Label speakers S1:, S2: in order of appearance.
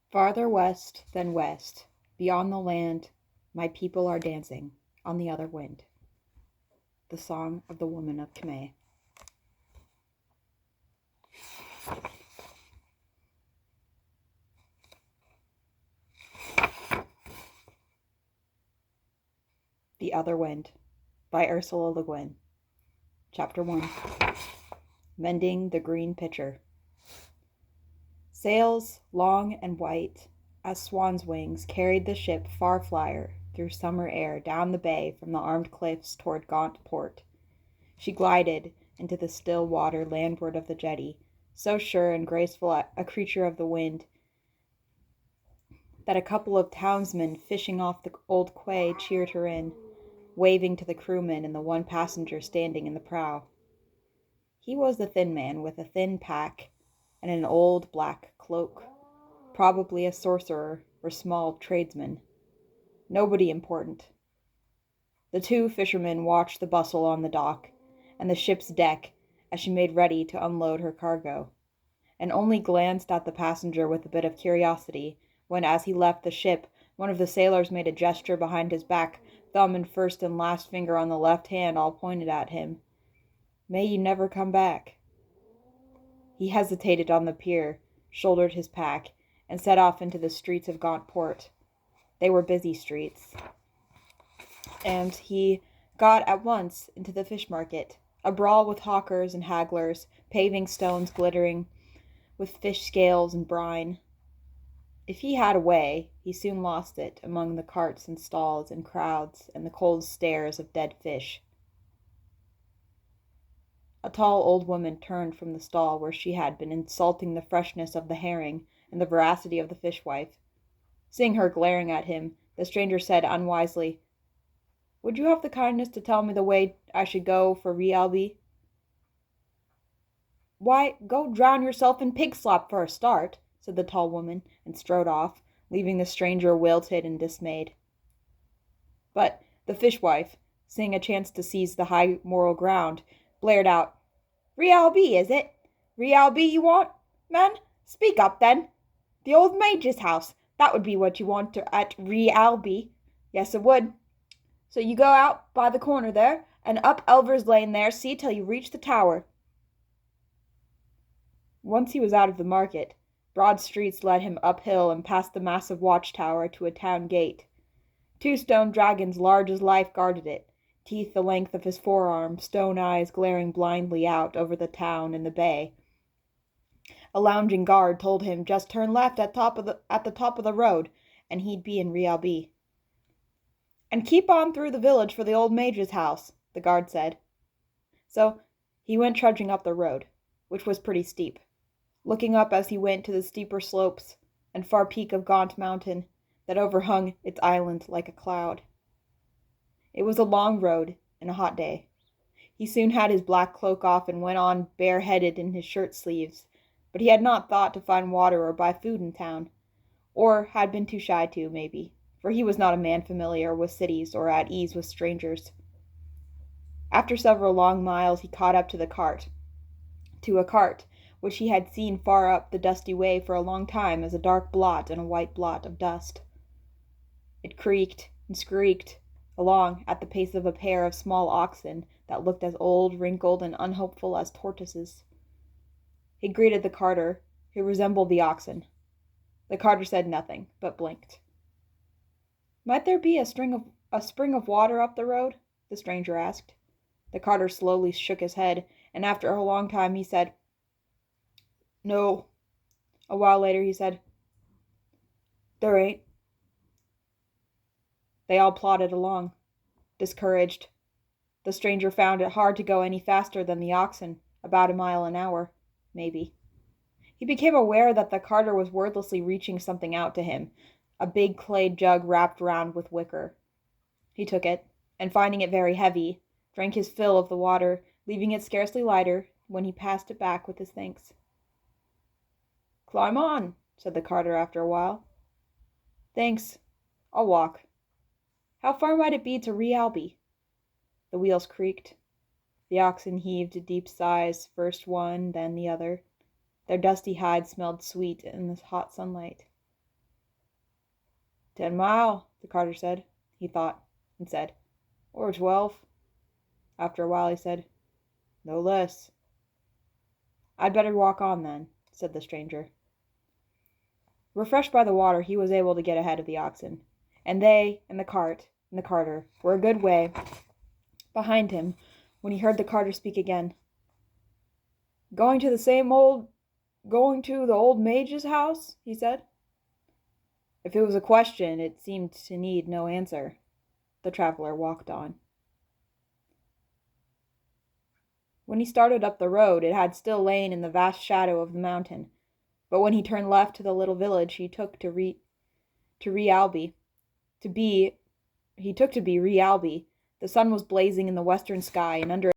S1: Farther west than west, beyond the land, my people are dancing on the other wind. The Song of the Woman of Kemeh. The Other Wind by Ursula LeGuinn. Chapter 1. Mending the Green Pitcher. Sails, long and white as swan's wings, carried the ship Far Flyer through summer air down the bay from the armed cliffs toward Gaunt Port. She glided into the still water landward of the jetty, so sure and graceful a creature of the wind that a couple of townsmen fishing off the old quay cheered her in, waving to the crewmen and the one passenger standing in the prow. He was the thin man with a thin pack and an old black cloak, probably a sorcerer or small tradesman. Nobody important. The two fishermen watched the bustle on the dock and the ship's deck as she made ready to unload her cargo, and only glanced at the passenger with a bit of curiosity when, as he left the ship, one of the sailors made a gesture behind his back, thumb and first and last finger on the left hand all pointed at him. "May you never come back." He hesitated on the pier, shouldered his pack, and set off into the streets of Gaunt Port. They were busy streets, and he got at once into the fish market, a brawl with hawkers and hagglers, paving stones glittering with fish scales and brine. If he had a way, he soon lost it among the carts and stalls and crowds and the cold stares of dead fish. A tall old woman turned from the stall where she had been insulting the freshness of the herring and the veracity of the fishwife. Seeing her glaring at him, the stranger said unwisely, "Would you have the kindness to tell me the way I should go for Rialbi?" "Why, go drown yourself in pig slop for a start," said the tall woman, and strode off, leaving the stranger wilted and dismayed. But the fishwife, seeing a chance to seize the high moral ground, blared out, "Rialbi, is it? Rialbi you want, man? Speak up, then. The old mage's house, that would be what you want at Rialbi. Yes, it would. So you go out by the corner there, and up Elver's Lane there, see till you reach the tower." Once he was out of the market, broad streets led him uphill and past the massive watchtower to a town gate. Two stone dragons large as life guarded it, teeth the length of his forearm, stone eyes glaring blindly out over the town and the bay. A lounging guard told him just turn left at the top of the road, and he'd be in Rialbi. "And keep on through the village for the old mage's house," the guard said. So he went trudging up the road, which was pretty steep, looking up as he went to the steeper slopes and far peak of Gaunt Mountain that overhung its island like a cloud. It was a long road and a hot day. He soon had his black cloak off and went on bareheaded in his shirt sleeves, but he had not thought to find water or buy food in town, or had been too shy to, maybe, for he was not a man familiar with cities or at ease with strangers. After several long miles he caught up to a cart, which he had seen far up the dusty way for a long time as a dark blot and a white blot of dust. It creaked and squeaked along at the pace of a pair of small oxen that looked as old, wrinkled, and unhopeful as tortoises. He greeted the carter, who resembled the oxen. The carter said nothing, but blinked. "Might there be a spring of water up the road?" the stranger asked. The carter slowly shook his head, and after a long time he said, "No." A while later he said, "There ain't." They all plodded along, discouraged. The stranger found it hard to go any faster than the oxen, about a mile an hour, maybe. He became aware that the carter was wordlessly reaching something out to him, a big clay jug wrapped round with wicker. He took it, and finding it very heavy, drank his fill of the water, leaving it scarcely lighter when he passed it back with his thanks. "Climb on," said the carter after a while. "Thanks. I'll walk. How far might it be to Rialbi?" The wheels creaked. The oxen heaved deep sighs, first one, then the other. Their dusty hides smelled sweet in the hot sunlight. "10 mile," the carter said. He thought, and said, "Or 12. After a while he said, "No less." "I'd better walk on then," said the stranger. Refreshed by the water, he was able to get ahead of the oxen, and they and the cart and the carter were a good way behind him when he heard the carter speak again. Going to the old mage's house?" he said. If it was a question, it seemed to need no answer. The traveler walked on. When he started up the road, it had still lain in the vast shadow of the mountain, but when he turned left to the little village he took to be Realby, the sun was blazing in the western sky, and under